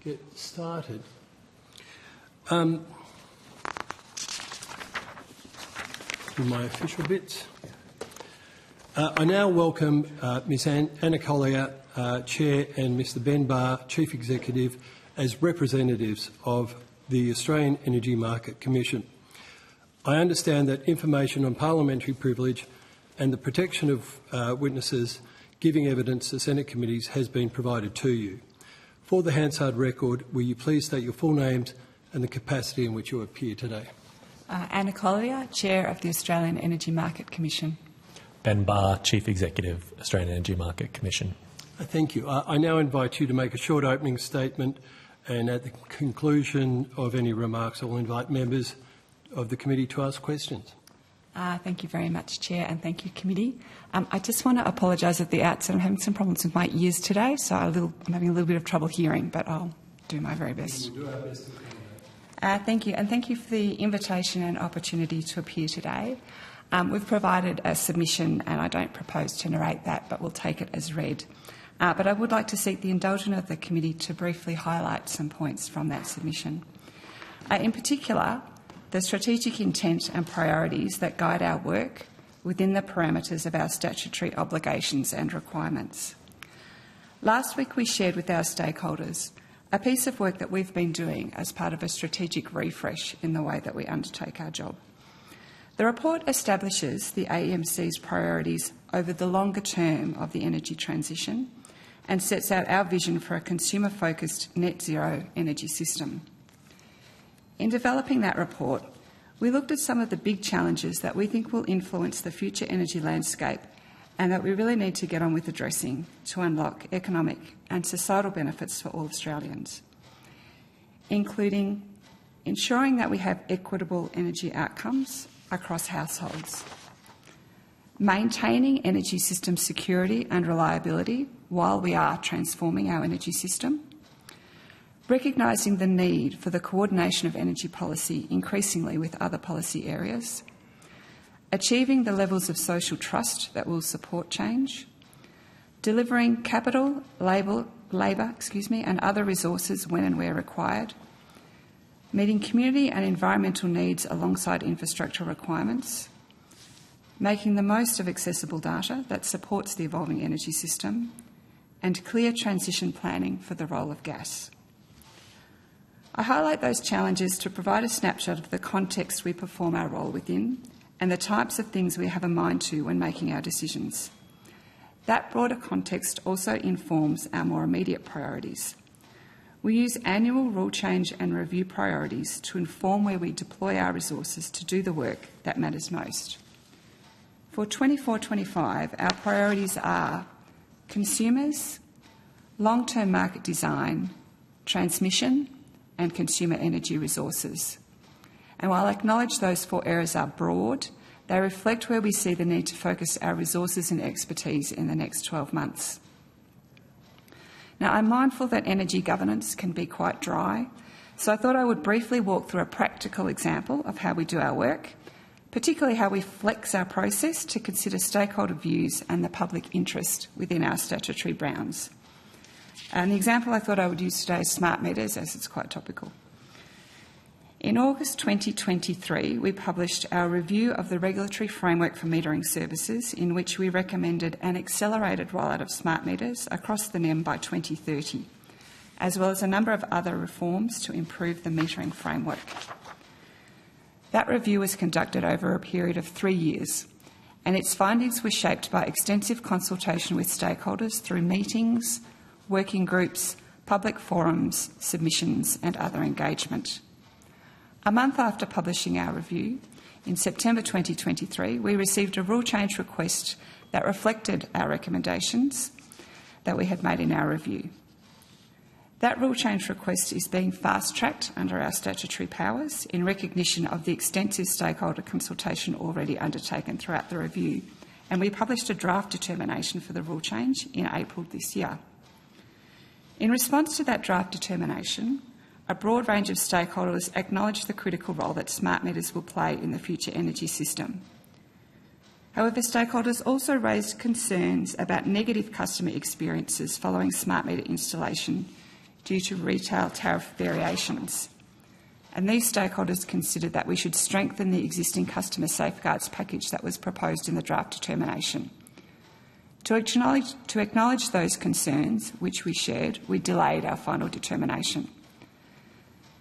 get started. My official bits. I now welcome Ms Anna Collier, Chair, and Mr Ben Barr, Chief Executive, as representatives of the Australian Energy Market Commission. I understand that information on parliamentary privilege and the protection of witnesses giving evidence to Senate committees has been provided to you. For the Hansard record, will you please state your full names and the capacity in which you appear today? Anna Collier, Chair of the Australian Energy Market Commission. Ben Barr, Chief Executive, Australian Energy Market Commission. Thank you. I now invite you to make a short opening statement, and at the conclusion of any remarks, I will invite members of the committee to ask questions. Thank you very much, Chair, and thank you, Committee. I just want to apologise at the outset. I'm having some problems with my ears today, so I'm having a little bit of trouble hearing, but I'll do my very best. We'll do our best to accommodate. Thank you, and thank you for the invitation and opportunity to appear today. We've provided a submission, and I don't propose to narrate that, but we'll take it as read. But I would like to seek the indulgence of the committee to briefly highlight some points from that submission. In particular, the strategic intent and priorities that guide our work within the parameters of our statutory obligations and requirements. Last week we shared with our stakeholders a piece of work that we've been doing as part of a strategic refresh in the way that we undertake our job. The report establishes the AEMC's priorities over the longer term of the energy transition and sets out our vision for a consumer-focused net zero energy system. In developing that report, we looked at some of the big challenges that we think will influence the future energy landscape and that we really need to get on with addressing to unlock economic and societal benefits for all Australians, including ensuring that we have equitable energy outcomes across households, maintaining energy system security and reliability while we are transforming our energy system, recognising the need for the coordination of energy policy increasingly with other policy areas, achieving the levels of social trust that will support change, delivering capital, labour, and other resources when and where required, meeting community and environmental needs alongside infrastructure requirements, making the most of accessible data that supports the evolving energy system, and clear transition planning for the role of gas. I highlight those challenges to provide a snapshot of the context we perform our role within and the types of things we have in mind to when making our decisions. That broader context also informs our more immediate priorities. We use annual rule change and review priorities to inform where we deploy our resources to do the work that matters most. For 24-25, our priorities are consumers, long-term market design, transmission, and consumer energy resources. And while I acknowledge those 4 areas are broad, they reflect where we see the need to focus our resources and expertise in the next 12 months. Now, I'm mindful that energy governance can be quite dry, so I thought I would briefly walk through a practical example of how we do our work, particularly how we flex our process to consider stakeholder views and the public interest within our statutory bounds. And the example I thought I would use today is smart meters, as it's quite topical. In August 2023, we published our review of the regulatory framework for metering services, in which we recommended an accelerated rollout of smart meters across the NEM by 2030, as well as a number of other reforms to improve the metering framework. That review was conducted over a period of 3 years, and its findings were shaped by extensive consultation with stakeholders through meetings, working groups, public forums, submissions and other engagement. A month after publishing our review, in September 2023, we received a rule change request that reflected our recommendations that we had made in our review. That rule change request is being fast-tracked under our statutory powers in recognition of the extensive stakeholder consultation already undertaken throughout the review, and we published a draft determination for the rule change in April this year. In response to that draft determination, a broad range of stakeholders acknowledged the critical role that smart meters will play in the future energy system. However, stakeholders also raised concerns about negative customer experiences following smart meter installation, due to retail tariff variations. And these stakeholders considered that we should strengthen the existing customer safeguards package that was proposed in the draft determination. To acknowledge those concerns, which we shared, we delayed our final determination.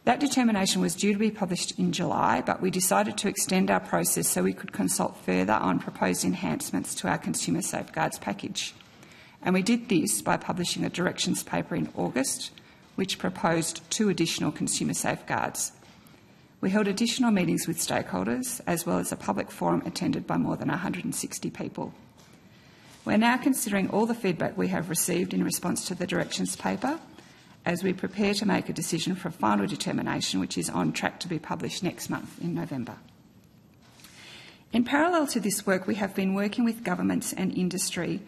That determination was due to be published in July, but we decided to extend our process so we could consult further on proposed enhancements to our consumer safeguards package. And we did this by publishing a directions paper in August, which proposed 2 additional consumer safeguards. We held additional meetings with stakeholders, as well as a public forum attended by more than 160 people. We're now considering all the feedback we have received in response to the directions paper as we prepare to make a decision for a final determination, which is on track to be published next month in November. In parallel to this work, we have been working with governments and industry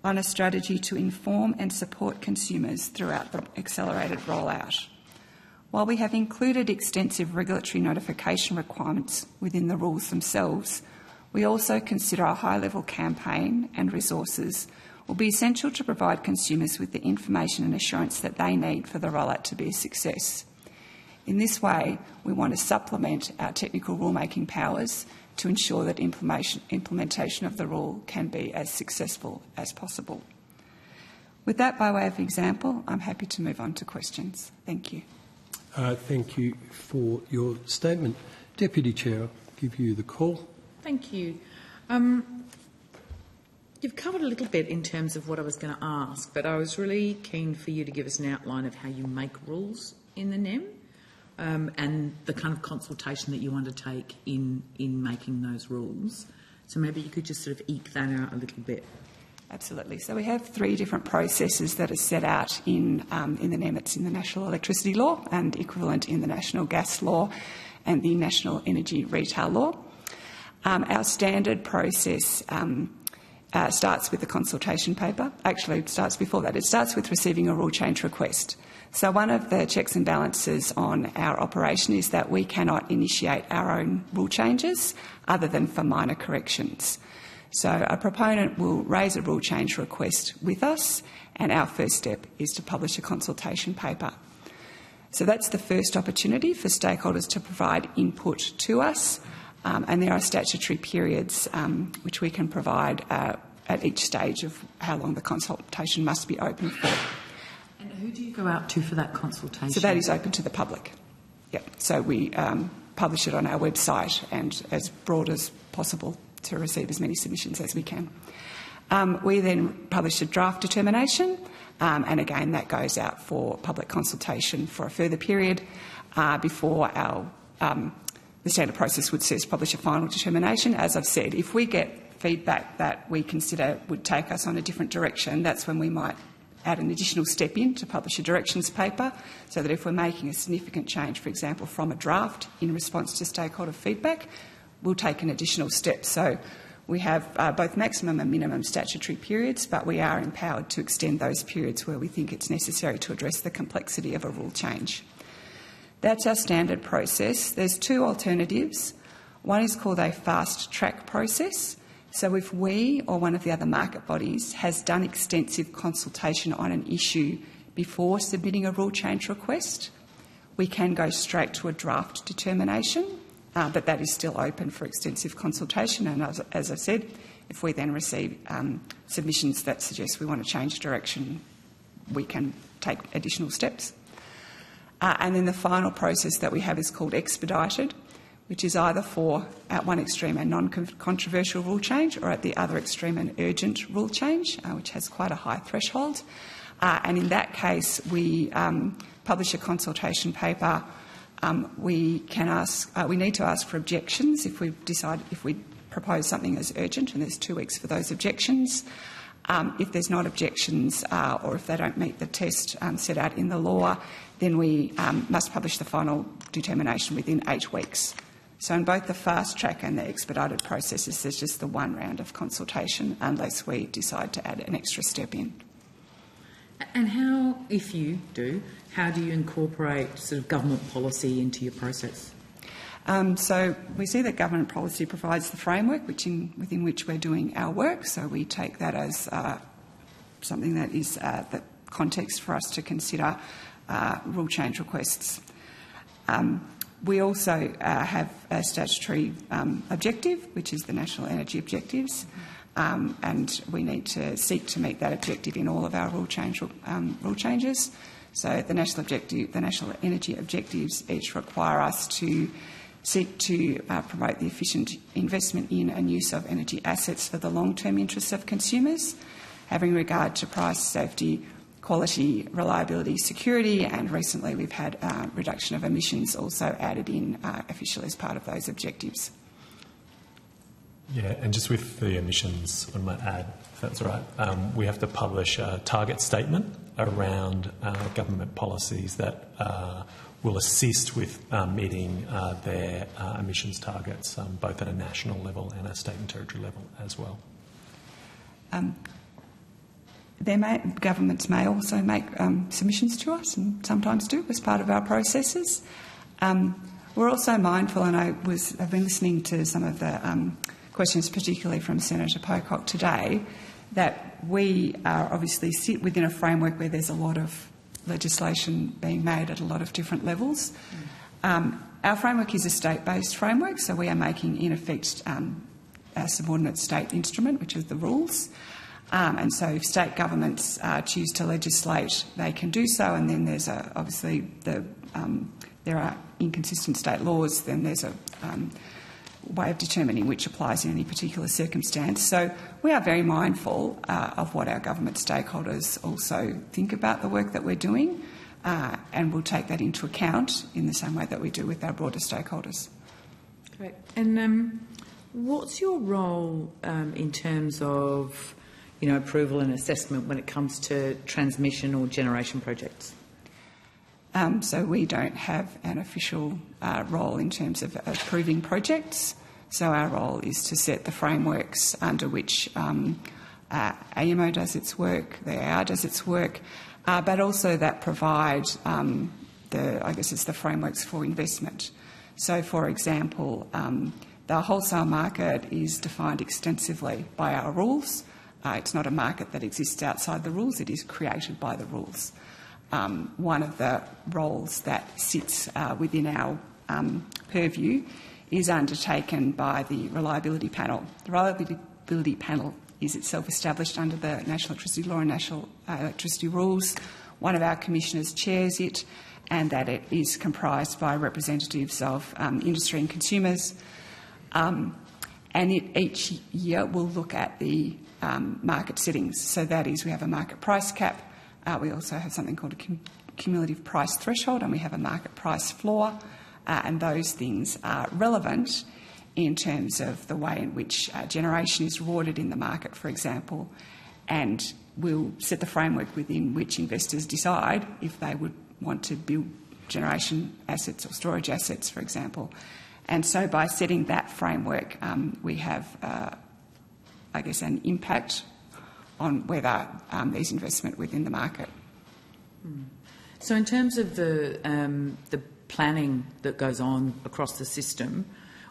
on a strategy to inform and support consumers throughout the accelerated rollout. While we have included extensive regulatory notification requirements within the rules themselves, we also consider a high-level campaign and resources will be essential to provide consumers with the information and assurance that they need for the rollout to be a success. In this way, we want to supplement our technical rulemaking powers to ensure that implementation of the rule can be as successful as possible. With that by way of example, I'm happy to move on to questions. Thank you. Thank you for your statement. Deputy Chair, I'll give you the call. Thank you. You've covered a little bit in terms of what I was going to ask, but I was really keen for you to give us an outline of how you make rules in the NEM and the kind of consultation that you undertake in making those rules. So maybe you could just sort of eke that out a little bit. Absolutely. So we have 3 different processes that are set out in the NEM. It's in the National Electricity Law and equivalent in the National Gas Law and the National Energy Retail Law. Our standard process starts with the consultation paper. Actually, it starts before that. It starts with receiving a rule change request. So one of the checks and balances on our operation is that we cannot initiate our own rule changes other than for minor corrections. So a proponent will raise a rule change request with us, and our first step is to publish a consultation paper. So that's the first opportunity for stakeholders to provide input to us, and there are statutory periods which we can provide at each stage of how long the consultation must be open for. And who do you go out to for that consultation? So that is open to the public. Yep. So we publish it on our website and as broad as possible to receive as many submissions as we can. We then publish a draft determination, and again that goes out for public consultation for a further period before the standard process would see us publish a final determination. As I've said, if we get feedback that we consider would take us on a different direction, that's when we might add an additional step in to publish a directions paper, so that if we're making a significant change, for example, from a draft in response to stakeholder feedback, we'll take an additional step. So we have both maximum and minimum statutory periods, but we are empowered to extend those periods where we think it's necessary to address the complexity of a rule change. That's our standard process. There's 2 alternatives. One is called a fast-track process. So if we or one of the other market bodies has done extensive consultation on an issue before submitting a rule change request, we can go straight to a draft determination, but that is still open for extensive consultation. And as I said, if we then receive submissions that suggest we want to change direction, we can take additional steps. And then the final process that we have is called expedited, which is either for, at one extreme, a non-controversial rule change, or at the other extreme, an urgent rule change, which has quite a high threshold. And in that case, we publish a consultation paper. We need to ask for objections if we propose something as urgent, and there's 2 weeks for those objections. If there's not objections or if they don't meet the test set out in the law, then we must publish the final determination within 8 weeks. So in both the fast track and the expedited processes, there's just the 1 round of consultation unless we decide to add an extra step in. And how, if you do, how do you incorporate sort of government policy into your process? So we see that government policy provides the framework within which we're doing our work. So we take that as something that is the context for us to consider rule change requests. We also have a statutory objective, which is the National Energy Objectives, and we need to seek to meet that objective in all of our rule changes. So the National Energy Objectives each require us to seek to promote the efficient investment in and use of energy assets for the long-term interests of consumers, having regard to price, safety, quality, reliability, security, and recently we've had reduction of emissions also added in officially as part of those objectives. Yeah, and just with the emissions, I might add, if that's all right, we have to publish a target statement around government policies that will assist with meeting their emissions targets, both at a national level and a state and territory level as well. Governments may also make submissions to us, and sometimes do as part of our processes. We're also mindful, and I've been listening to some of the questions, particularly from Senator Pocock today, that we obviously sit within a framework where there's a lot of legislation being made at a lot of different levels. Our framework is a state-based framework, so we are making, in effect, a subordinate state instrument, which is the rules. And so if state governments choose to legislate, they can do so, and then there's obviously there are inconsistent state laws, then there's a way of determining which applies in any particular circumstance. So we are very mindful of what our government stakeholders also think about the work that we're doing, and we'll take that into account in the same way that we do with our broader stakeholders. Great. And what's your role in terms of approval and assessment when it comes to transmission or generation projects? So we don't have an official role in terms of approving projects. So our role is to set the frameworks under which AEMO does its work, the AR does its work, but also that provide the frameworks for investment. So, for example, the wholesale market is defined extensively by our rules. It's not a market that exists outside the rules, it is created by the rules. One of the roles that sits within our purview is undertaken by the Reliability Panel. The Reliability Panel is itself established under the National Electricity Law and National Electricity Rules. One of our commissioners chairs it, and that it is comprised by representatives of industry and consumers. And it each year will look at the market settings. So that is, we have a market price cap. We also have something called a cumulative price threshold, and we have a market price floor, and those things are relevant in terms of the way in which generation is rewarded in the market, for example, and we'll set the framework within which investors decide if they would want to build generation assets or storage assets, for example. And so by setting that framework, we have, an impact on whether there's investment within the market. So in terms of the planning that goes on across the system,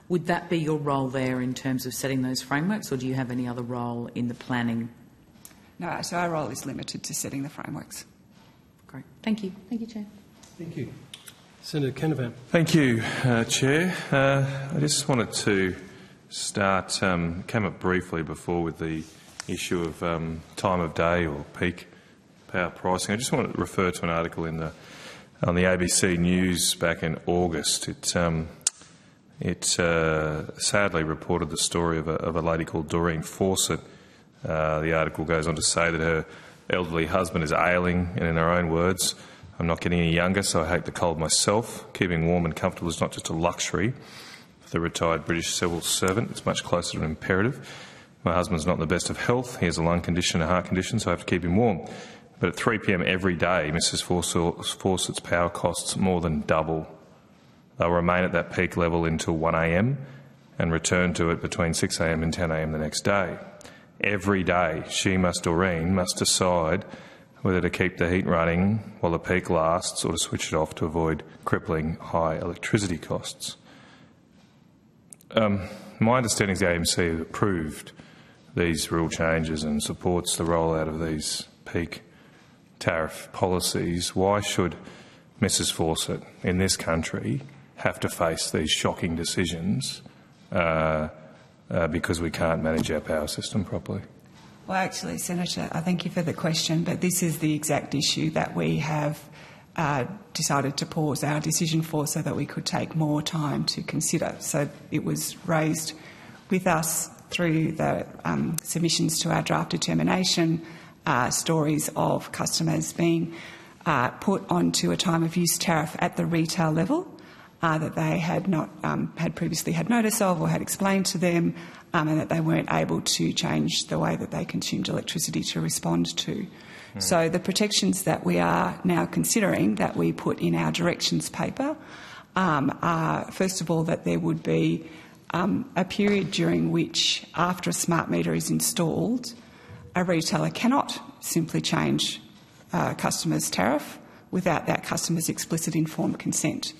would that be your role there in terms of setting those frameworks, or do you have any other role in the planning? No, so our role is limited to setting the frameworks. Great. Thank you. Thank you, Chair. Thank you. Senator Canavan. Thank you, Chair. I just wanted to start, came up briefly before with the issue of time of day or peak power pricing. I just want to refer to an article on the ABC News back in August. It sadly reported the story of a lady called Doreen Fawcett. The article goes on to say that her elderly husband is ailing, and in her own words, "I'm not getting any younger, so I hate the cold myself. Keeping warm and comfortable is not just a luxury for the retired British civil servant, it's much closer to an imperative. My husband's not in the best of health. He has a lung condition and a heart condition, so I have to keep him warm. But at 3 p.m. every day, Mrs. Fawcett's power costs more than double. They'll remain at that peak level until 1 a.m. and return to it between 6 a.m. and 10 a.m. the next day. Every day, Doreen must decide whether to keep the heat running while the peak lasts or to switch it off to avoid crippling high electricity costs." My understanding is the AEMC has approved these rule changes and supports the rollout of these peak tariff policies. Why should Mrs Fawcett in this country have to face these shocking decisions because we can't manage our power system properly? Well, actually, Senator, I thank you for the question, but this is the exact issue that we have decided to pause our decision for so that we could take more time to consider. So it was raised with us through the submissions to our draft determination, stories of customers being put onto a time of use tariff at the retail level that they had not had previously had notice of or had explained to them, and that they weren't able to change the way that they consumed electricity to respond to. So the protections that we are now considering that we put in our directions paper are, first of all, that there would be a period during which, after a smart meter is installed, a retailer cannot simply change a customer's tariff without that customer's explicit informed consent.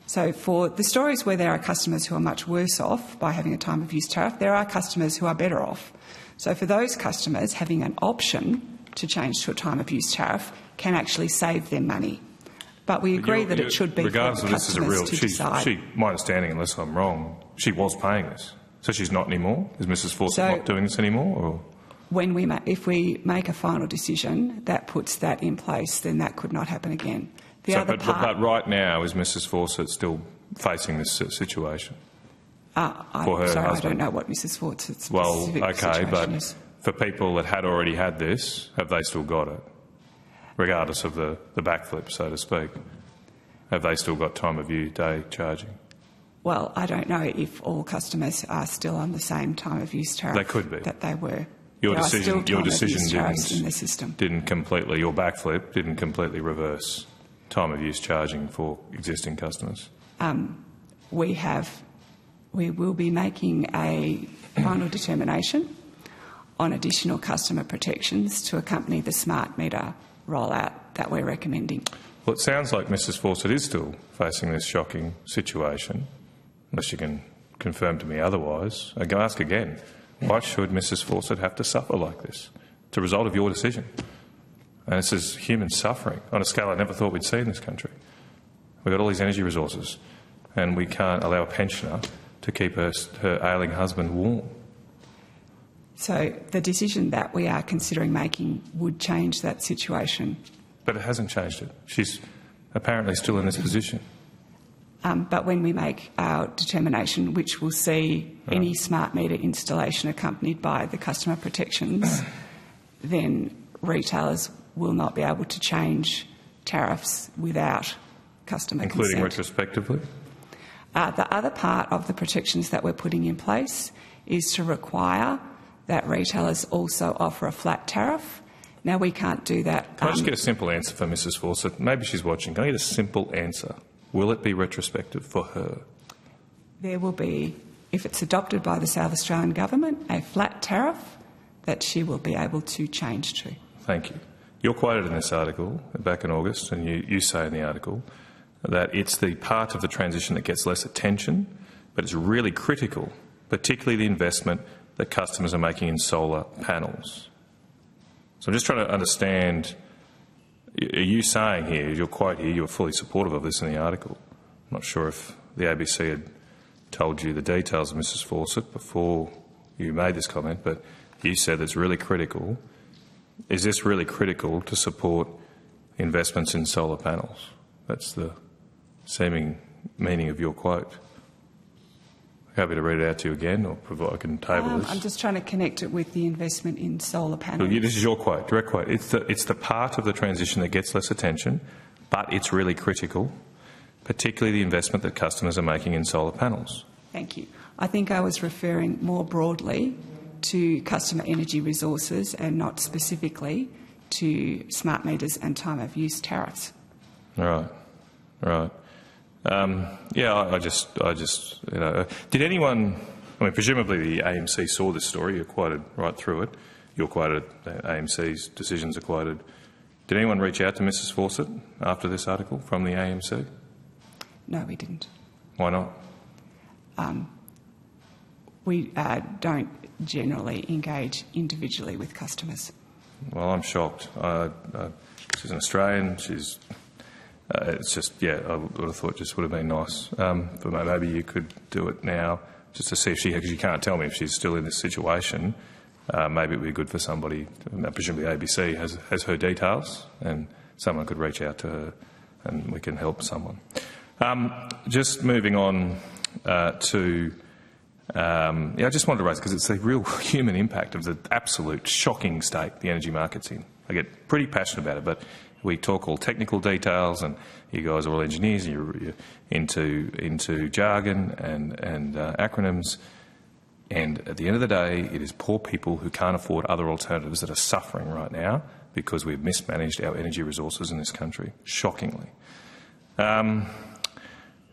So for the stories where there are customers who are much worse off by having a time of use tariff, there are customers who are better off. So for those customers, having an option to change to a time of use tariff can actually save them money. But we agree that it should be for customers to decide. My understanding, unless I'm wrong, she was paying this. So she's not anymore? Is Mrs Fawcett not doing this anymore? Or? If we make a final decision that puts that in place, then that could not happen again. But right now, is Mrs Fawcett still facing this situation? For her husband? I don't know what Mrs Fawcett's specific situation is. For people that had already had this, have they still got it? Regardless of the backflip, so to speak. Have they still got time of use day charging? Well, I don't know if all customers are still on the same time of use tariff. They could be. That they were. Your decision in the system. Your backflip didn't completely reverse time of use charging for existing customers. We will be making a final determination on additional customer protections to accompany the smart meter rollout that we're recommending. Well, it sounds like Mrs Fawcett is still facing this shocking situation, unless you can confirm to me otherwise. I can ask again, why should Mrs Fawcett have to suffer like this? It's a result of your decision. And this is human suffering on a scale I never thought we'd see in this country. We've got all these energy resources and we can't allow a pensioner to keep her ailing husband warm. So the decision that we are considering making would change that situation. But it hasn't changed it. She's apparently still in this position. But when we make our determination, which will see any smart meter installation accompanied by the customer protections, then retailers will not be able to change tariffs without customer consent. Including retrospectively? The other part of the protections that we're putting in place is to require that retailers also offer a flat tariff. Now, we can't do that. Can I just get a simple answer for Mrs Fawcett? Maybe she's watching. Can I get a simple answer? Will it be retrospective for her? There will be, if it's adopted by the South Australian Government, a flat tariff that she will be able to change to. Thank you. You're quoted in this article back in August, and you say in the article that it's the part of the transition that gets less attention, but it's really critical, particularly the investment that customers are making in solar panels. So I'm just trying to understand, are you saying here, your quote here, you're fully supportive of this in the article? I'm not sure if the ABC had told you the details of Mrs Fawcett before you made this comment, but you said it's really critical. Is this really critical to support investments in solar panels? That's the seeming meaning of your quote. Happy to read it out to you again, or I can table this. I'm just trying to connect it with the investment in solar panels. This is your quote, direct quote. It's the part of the transition that gets less attention, but it's really critical, particularly the investment that customers are making in solar panels. Thank you. I think I was referring more broadly to customer energy resources and not specifically to smart meters and time of use tariffs. Right. I just, did anyone? I mean, presumably the AMC saw this story. You're quoted right through it. You're quoted. AMC's decisions are quoted. Did anyone reach out to Mrs Fawcett after this article from the AMC? No, we didn't. Why not? We don't generally engage individually with customers. Well, I'm shocked. She's an Australian. She's It's just, yeah, I would have thought it just would have been nice. But maybe you could do it now just to see if because you can't tell me if she's still in this situation. Maybe it would be good for somebody, presumably ABC has her details, and someone could reach out to her and we can help someone. Just moving on to... I just wanted to raise, because it's the real human impact of the absolute shocking state the energy market's in. I get pretty passionate about it, but we talk all technical details, and you guys are all engineers, and you're into jargon and acronyms. And at the end of the day, it is poor people who can't afford other alternatives that are suffering right now because we've mismanaged our energy resources in this country, shockingly.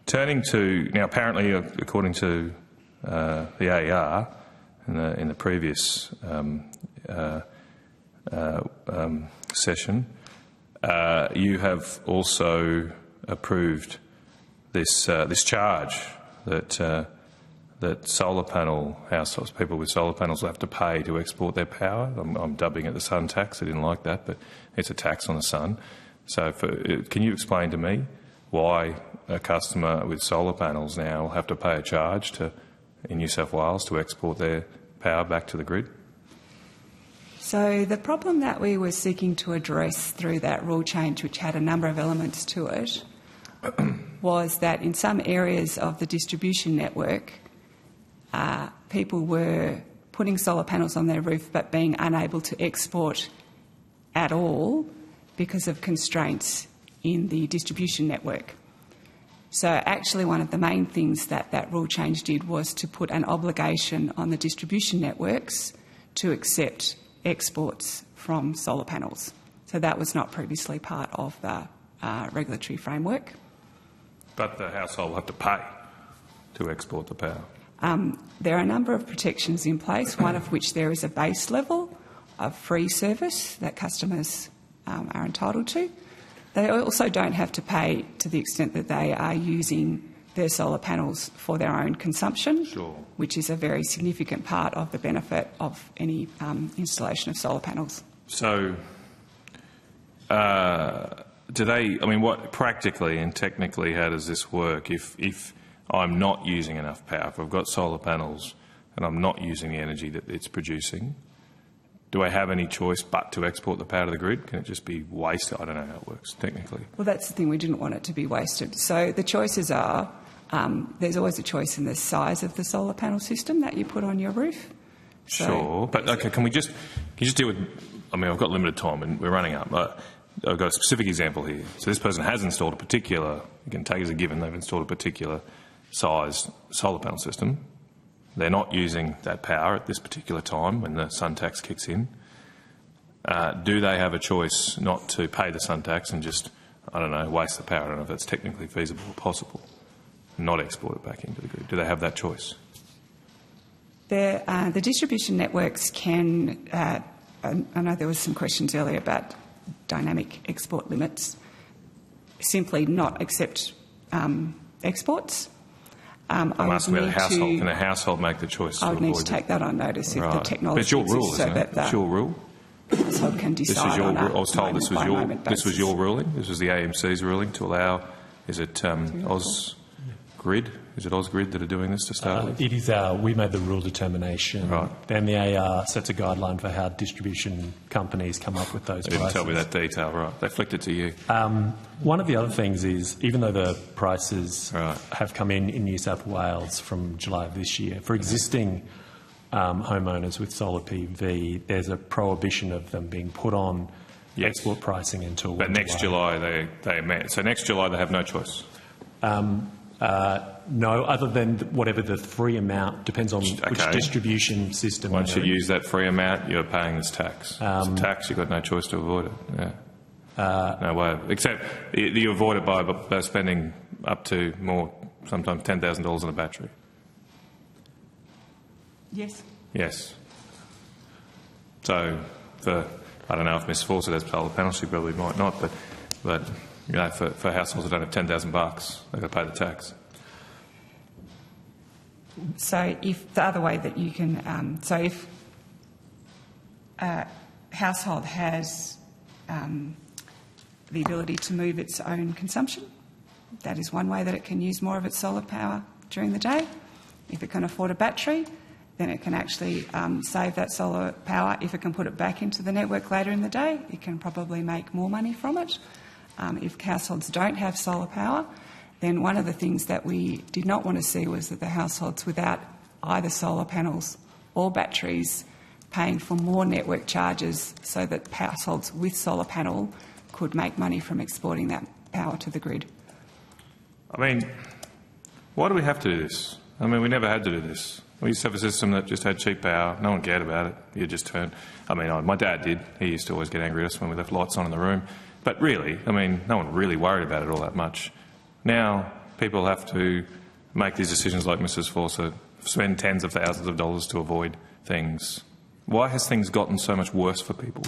Turning to now, apparently, according to the AER in the previous session, you have also approved this charge that solar panel households, people with solar panels, will have to pay to export their power. I'm dubbing it the sun tax. I didn't like that, but it's a tax on the sun. So, can you explain to me why a customer with solar panels now will have to pay a charge in New South Wales to export their power back to the grid? So the problem that we were seeking to address through that rule change, which had a number of elements to it, was that in some areas of the distribution network, people were putting solar panels on their roof but being unable to export at all because of constraints in the distribution network. So actually one of the main things that rule change did was to put an obligation on the distribution networks to accept exports from solar panels. So that was not previously part of the regulatory framework. But the household will have to pay to export the power. There are a number of protections in place, one of which there is a base level of free service that customers are entitled to. They also don't have to pay to the extent that they are using their solar panels for their own consumption, Sure. which is a very significant part of the benefit of any installation of solar panels. So, do they? I mean, what practically and technically, how does this work? If I'm not using enough power, if I've got solar panels and I'm not using the energy that it's producing, do I have any choice but to export the power to the grid? Can it just be wasted? I don't know how it works technically. Well, that's the thing. We didn't want it to be wasted. So the choices are, there's always a choice in the size of the solar panel system that you put on your roof. So Sure, but okay, can you just deal with, I mean, I've got limited time and we're running up. I've got a specific example here. So this person has installed a particular, you can take as a given, they've installed a particular sized solar panel system. They're not using that power at this particular time when the sun tax kicks in. Do they have a choice not to pay the sun tax and just, I don't know, waste the power? I don't know if that's technically feasible or possible, and not export it back into the grid. Do they have that choice? the distribution networks can, I know there was some questions earlier about dynamic export limits, simply not accept exports. I'm asking about a household. Can a household make the choice? I would need to take that on notice if the technology but it's your rule, exists, so isn't it? that It's your rule. household can decide. This is your on rule. I was told this was your ruling. This was the AMC's ruling to allow. Is it Ausgrid? Is it Ausgrid that are doing this to start with? It is we made the rule determination. Right. Then the AR sets a guideline for how distribution companies come up with those They didn't prices. tell me that detail, right. They flicked it to you. One of the other things is, even though the prices have come in New South Wales from July of this year, for existing homeowners with solar PV, there's a prohibition of them being put on export pricing until But next July they amend. So next July they have no choice. No, other than whatever the free amount, depends on which distribution system. Once you use that free amount, you're paying this tax. It's a tax, you've got no choice to avoid it. Yeah. No way. Except you avoid it by spending up to more, sometimes $10,000 on a battery. Yes. Yes. So, I don't know if Ms. Fawcett has solar panels, she probably might not, but you know, for households that don't have $10,000, they've got to pay the tax. So if the other way that you can, so if a household has the ability to move its own consumption. That is one way that it can use more of its solar power during the day. If it can afford a battery, then it can actually save that solar power. If it can put it back into the network later in the day, it can probably make more money from it. If households don't have solar power, then one of the things that we did not want to see was that the households without either solar panels or batteries paying for more network charges so that households with solar panel could make money from exporting that power to the grid. I mean, why do we have to do this? I mean, we never had to do this. We used to have a system that just had cheap power. No one cared about it. You just turned... I mean, my dad did. He used to always get angry at us when we left lights on in the room. But really, I mean, no one really worried about it all that much. Now people have to make these decisions like Mrs Fawcett, spend tens of thousands of dollars to avoid things. Why has things gotten so much worse for people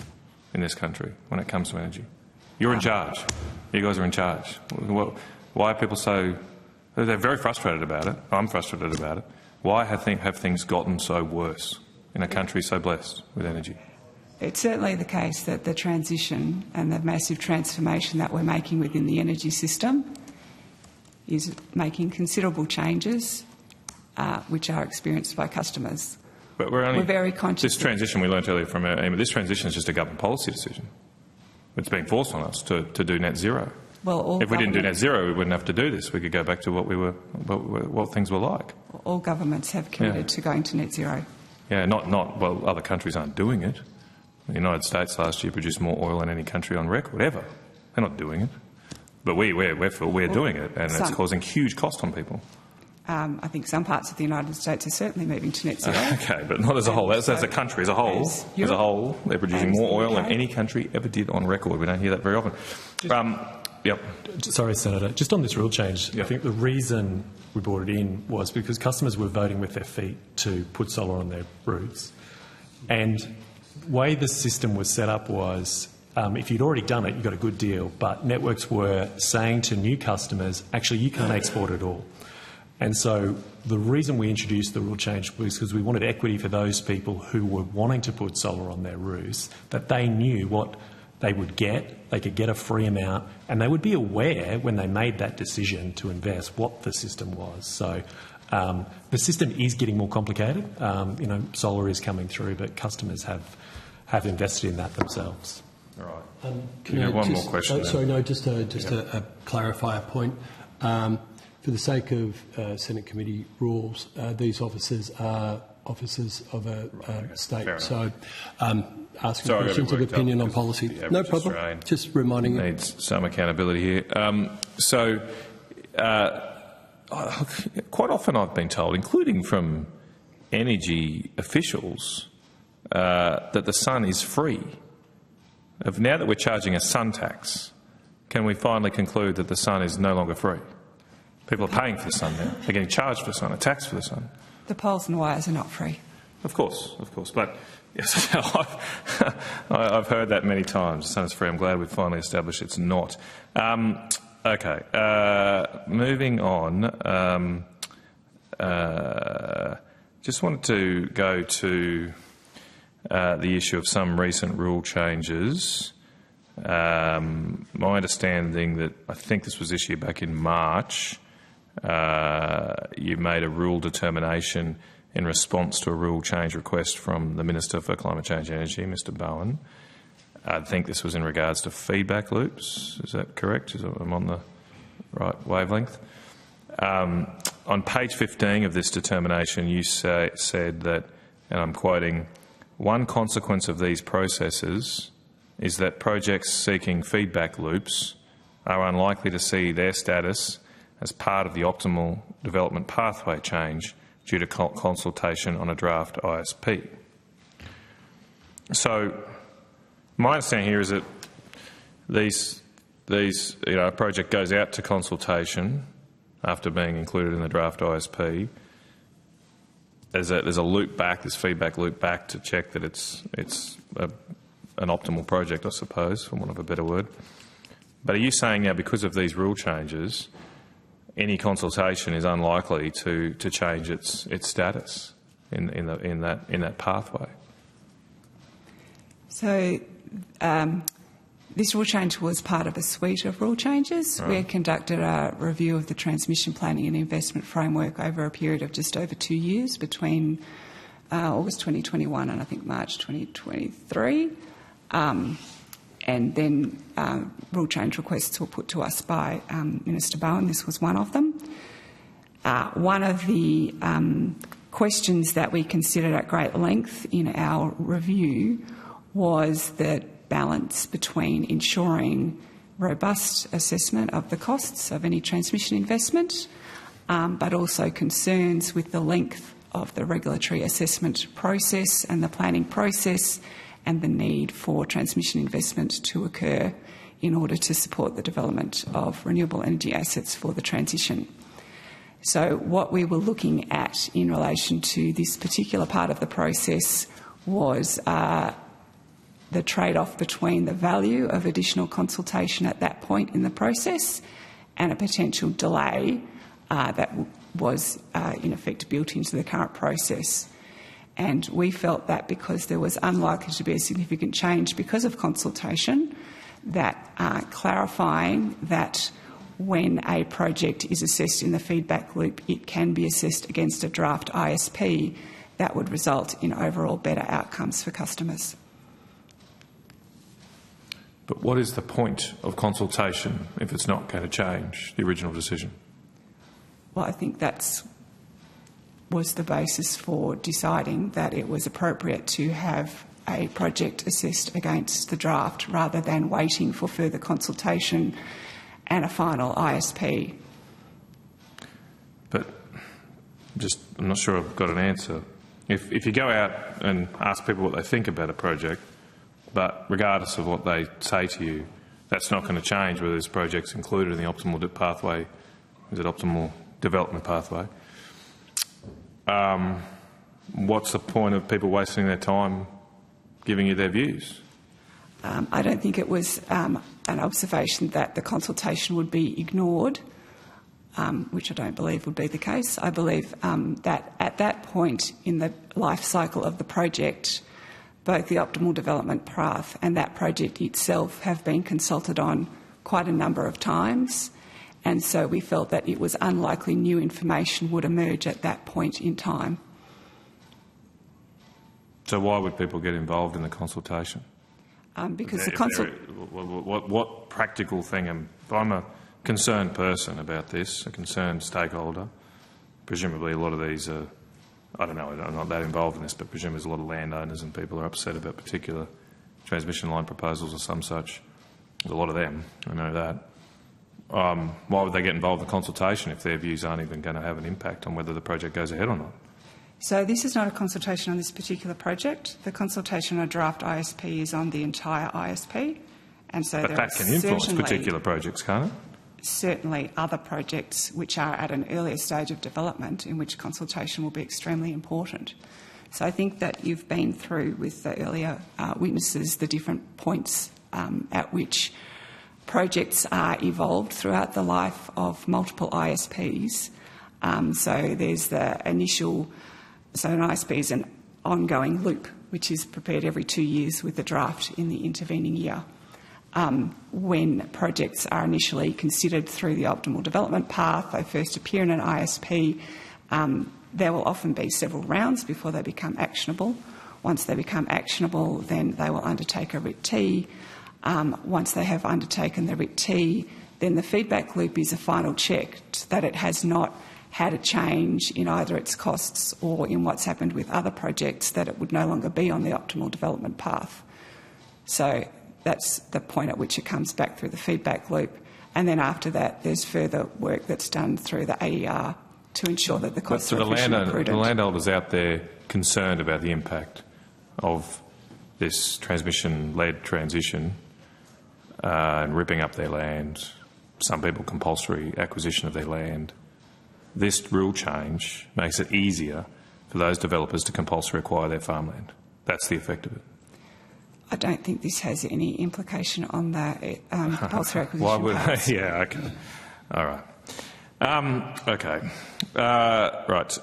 in this country when it comes to energy? You're in charge. You guys are in charge. Why are people so... They're very frustrated about it. I'm frustrated about it. Why have things gotten so worse in a country so blessed with energy? It's certainly the case that the transition and the massive transformation that we're making within the energy system is making considerable changes which are experienced by customers. But we're very conscious. This transition, we learnt earlier from Emma, this transition is just a government policy decision. It's being forced on us to do net zero. Well, if we didn't do net zero, we wouldn't have to do this. We could go back to what things were like. All governments have committed to going to net zero. Yeah, well, other countries aren't doing it. The United States last year produced more oil than any country on record ever. They're not doing it. But we're doing it, and it's causing huge cost on people. I think some parts of the United States are certainly moving to net zero. Okay, but not as a whole. That's a country as a whole. As a whole, they're producing more oil than any country ever did on record. We don't hear that very often. Yep. Sorry, Senator. Just on this rule change, I think the reason we brought it in was because customers were voting with their feet to put solar on their roofs. And the way the system was set up was if you'd already done it, you got a good deal, but networks were saying to new customers, actually, you can't export at all. And so the reason we introduced the rule change was because we wanted equity for those people who were wanting to put solar on their roofs, that they knew what they would get, they could get a free amount, and they would be aware when they made that decision to invest what the system was. So the system is getting more complicated. Solar is coming through, but customers have invested in that themselves. All right. Can I one more question? Sorry, no, just a clarifier point. For the sake of Senate committee rules, these officers are officers of a state. So asking questions of opinion on policy. No problem. Australian just reminding you. Needs some accountability here. Quite often I've been told, including from energy officials, that the sun is free. Now that we're charging a sun tax, can we finally conclude that the sun is no longer free? People are paying for the sun now. They're getting charged for the sun, a tax for the sun. The poles and wires are not free. Of course. But yes, I've heard that many times. The sun is free. I'm glad we've finally established it's not. Okay. Moving on. Just wanted to go to the issue of some recent rule changes. My understanding that I think this was issued back in March. You made a rule determination in response to a rule change request from the Minister for Climate Change and Energy, Mr Bowen. I think this was in regards to feedback loops. Is that correct? I'm on the right wavelength. On page 15 of this determination, you said that, and I'm quoting, "One consequence of these processes is that projects seeking feedback loops are unlikely to see their status as part of the optimal development pathway change due to consultation on a draft ISP." So my understanding here is that a project goes out to consultation after being included in the draft ISP. There's a loop back, this feedback loop back to check that it's an optimal project, I suppose, for want of a better word. But are you saying now, because of these rule changes, any consultation is unlikely to change its status in that pathway? So This rule change was part of a suite of rule changes. We had conducted a review of the transmission planning and investment framework over a period of just over 2 years, between August 2021 and I think March 2023. And then rule change requests were put to us by Minister Bowen. This was one of them. One of the questions that we considered at great length in our review was the balance between ensuring robust assessment of the costs of any transmission investment, but also concerns with the length of the regulatory assessment process and the planning process, and the need for transmission investment to occur in order to support the development of renewable energy assets for the transition. So what we were looking at in relation to this particular part of the process was the trade-off between the value of additional consultation at that point in the process and a potential delay that was in effect built into the current process. And we felt that because there was unlikely to be a significant change because of consultation, that clarifying that when a project is assessed in the feedback loop, it can be assessed against a draft ISP, that would result in overall better outcomes for customers. But what is the point of consultation if it's not going to change the original decision? Well, I think was the basis for deciding that it was appropriate to have a project assessed against the draft rather than waiting for further consultation and a final ISP. But I'm not sure I've got an answer. If you go out and ask people what they think about a project, but regardless of what they say to you, that's not going to change whether this project's included in the optimal pathway, is it optimal development pathway? What's the point of people wasting their time giving you their views? I don't think it was an observation that the consultation would be ignored, which I don't believe would be the case. I believe that at that point in the life cycle of the project, both the optimal development path and that project itself have been consulted on quite a number of times, and so we felt that it was unlikely new information would emerge at that point in time. So why would people get involved in the consultation? Because what practical thing? If I'm a concerned person about this, a concerned stakeholder, presumably a lot of these are, I don't know, I'm not that involved in this, but presumably there's a lot of landowners and people are upset about particular transmission line proposals or some such. There's a lot of them, I know that. Why would they get involved in consultation if their views aren't even going to have an impact on whether the project goes ahead or not? So this is not a consultation on this particular project. The consultation on a draft ISP is on the entire ISP. And so but that can influence particular projects, can't it? Certainly other projects which are at an earlier stage of development in which consultation will be extremely important. So I think that you've been through with the earlier witnesses the different points at which projects are evolved throughout the life of multiple ISPs. So there's the initial, so an ISP is an ongoing loop which is prepared every 2 years with a draft in the intervening year. When projects are initially considered through the optimal development path, they first appear in an ISP. There will often be several rounds before they become actionable. Once they become actionable, then they will undertake a RIT-T. Once they have undertaken the RIT-T, then the feedback loop is a final check that it has not had a change in either its costs or in what's happened with other projects, that it would no longer be on the optimal development path. So that's the point at which it comes back through the feedback loop. And then after that, there's further work that's done through the AER to ensure that the costs are efficient and prudent. The landowners out there concerned about the impact of this transmission-led transition and ripping up their land, some people compulsory acquisition of their land. This rule change makes it easier for those developers to compulsory acquire their farmland. That's the effect of it. I don't think this has any implication on the compulsory acquisition. Why would? Parts. Yeah. Okay. All right. Okay. Right.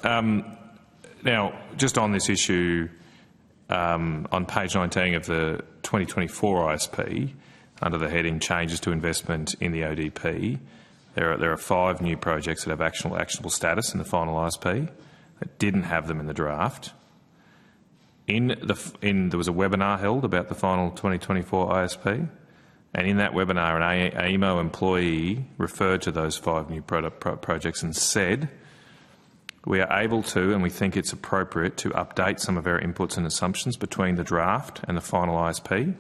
Now, just on this issue, on page 19 of the 2024 ISP, under the heading Changes to Investment in the ODP. There are 5 new projects that have actionable status in the final ISP that didn't have them in the draft. There was a webinar held about the final 2024 ISP, and in that webinar an AEMO employee referred to those 5 new projects and said, "We are able to, and we think it's appropriate to update some of our inputs and assumptions between the draft and the final ISP,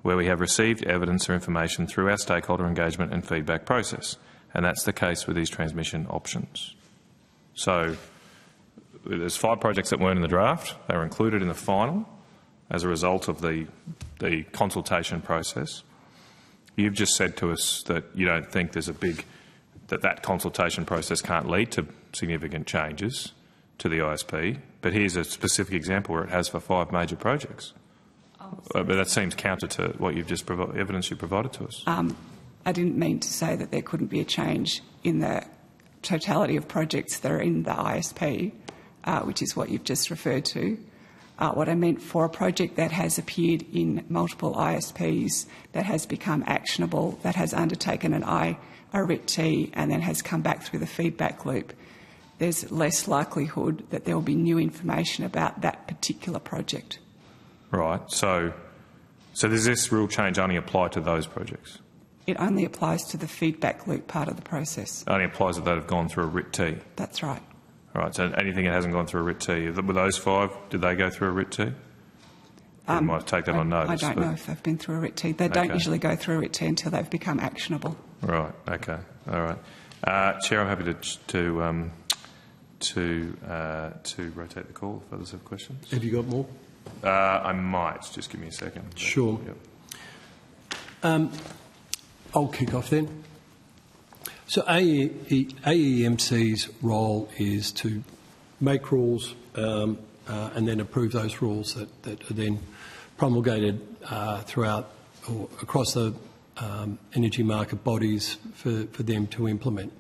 where we have received evidence or information through our stakeholder engagement and feedback process." And that's the case with these transmission options. So there's 5 projects that weren't in the draft. They were included in the final as a result of the consultation process. You've just said to us that you don't think there's that consultation process can't lead to significant changes to the ISP, but here's a specific example where it has for 5 major projects. But that seems counter to what you've just evidence you provided to us. I didn't mean to say that there couldn't be a change in the totality of projects that are in the ISP, which is what you've just referred to. What I meant for a project that has appeared in multiple ISPs, that has become actionable, that has undertaken a RIT and then has come back through the feedback loop, there's less likelihood that there will be new information about that particular project. Right. So does this rule change only apply to those projects? It only applies to the feedback loop part of the process. Only applies that have gone through a RIT-T? That's right. All right. So anything that hasn't gone through a RIT-T, were those 5, did they go through a RIT-T? You might take that on notice. I don't know if they've been through a RIT-T. They don't usually go through a RIT-T until they've become actionable. Right. Okay. All right. Chair, I'm happy to rotate the call if others have questions. Have you got more? I might. Just give me a second. Sure. Yep. I'll kick off then. So AEMC's role is to make rules and then approve those rules that are then promulgated throughout or across the energy market bodies for them to implement.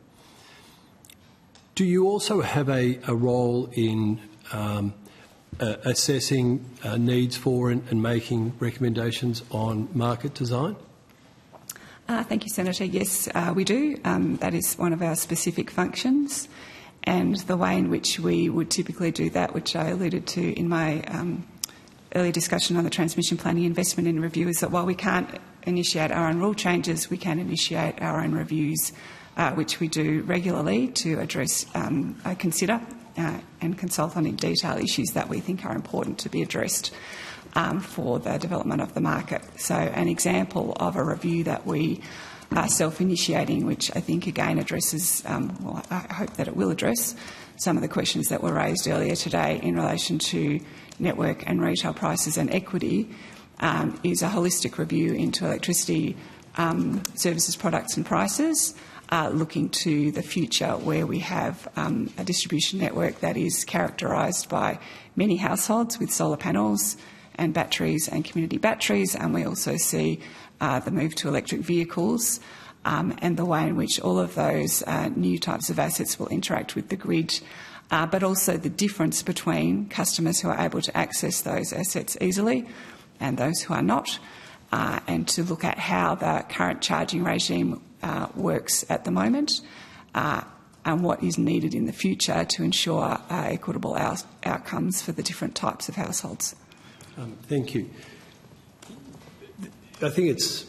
Do you also have a role in assessing needs for and making recommendations on market design? Thank you, Senator. Yes, we do. That is one of our specific functions. And the way in which we would typically do that, which I alluded to in my earlier discussion on the transmission planning investment in review, is that while we can't initiate our own rule changes, we can initiate our own reviews, which we do regularly to address, consider and consult on in detail issues that we think are important to be addressed for the development of the market. So an example of a review that we are self-initiating, which I think again addresses, well, I hope that it will address some of the questions that were raised earlier today in relation to network and retail prices and equity, is a holistic review into electricity services, products and prices, looking to the future where we have a distribution network that is characterised by many households with solar panels and batteries and community batteries, and we also see the move to electric vehicles and the way in which all of those new types of assets will interact with the grid, but also the difference between customers who are able to access those assets easily and those who are not, and to look at how the current charging regime works at the moment and what is needed in the future to ensure equitable outcomes for the different types of households. Thank you. I think it's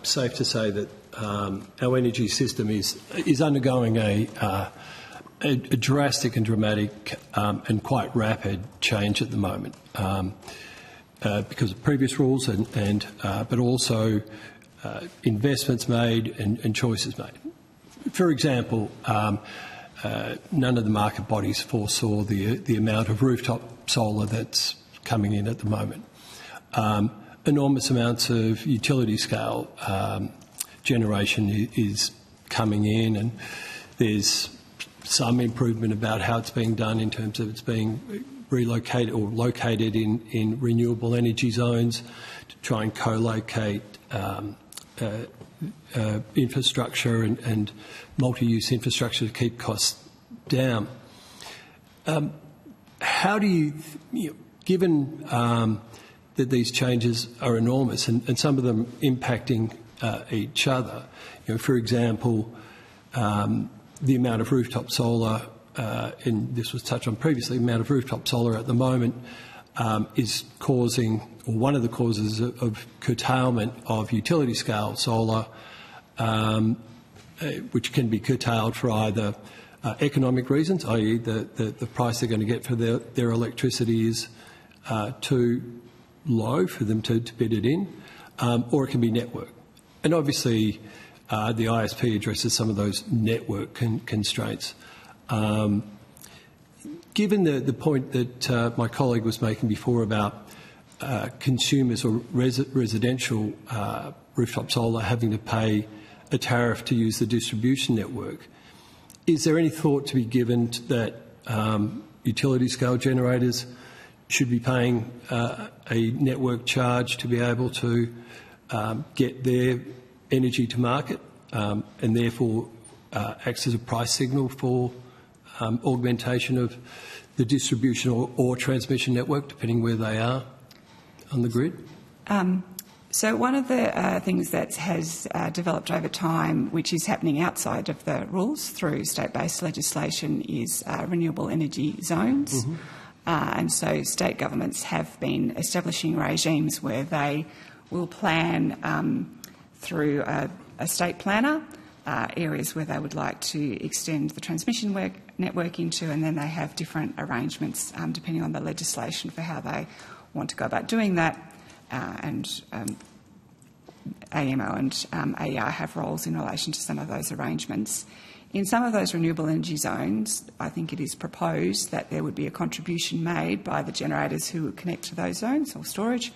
safe to say that our energy system is undergoing a drastic and dramatic and quite rapid change at the moment because of previous rules but also investments made and choices made. For example, none of the market bodies foresaw the amount of rooftop solar that's coming in at the moment. Enormous amounts of utility scale generation is coming in, and there's some improvement about how it's being done in terms of it's being relocated or located in renewable energy zones to try and co-locate infrastructure and multi-use infrastructure to keep costs down. How do you given that these changes are enormous, and some of them impacting each other. For example, the amount of rooftop solar, and this was touched on previously, the amount of rooftop solar at the moment is causing, or one of the causes of curtailment of utility scale solar, which can be curtailed for either economic reasons, i.e. the price they're going to get for their electricity is too low for them to bid it in, or it can be network. And obviously the ISP addresses some of those network constraints. Given the point that my colleague was making before about consumers or residential rooftop solar having to pay a tariff to use the distribution network, is there any thought to be given that utility scale generators should be paying a network charge to be able to get their energy to market, and therefore acts as a price signal for augmentation of the distribution or transmission network, depending where they are on the grid? So one of the things that has developed over time, which is happening outside of the rules through state-based legislation, is renewable energy zones. Mm-hmm. And so state governments have been establishing regimes where they will plan through a state planner areas where they would like to extend the transmission network into, and then they have different arrangements depending on the legislation for how they want to go about doing that. And AEMO and AER have roles in relation to some of those arrangements. In some of those renewable energy zones, I think it is proposed that there would be a contribution made by the generators who would connect to those zones or storage,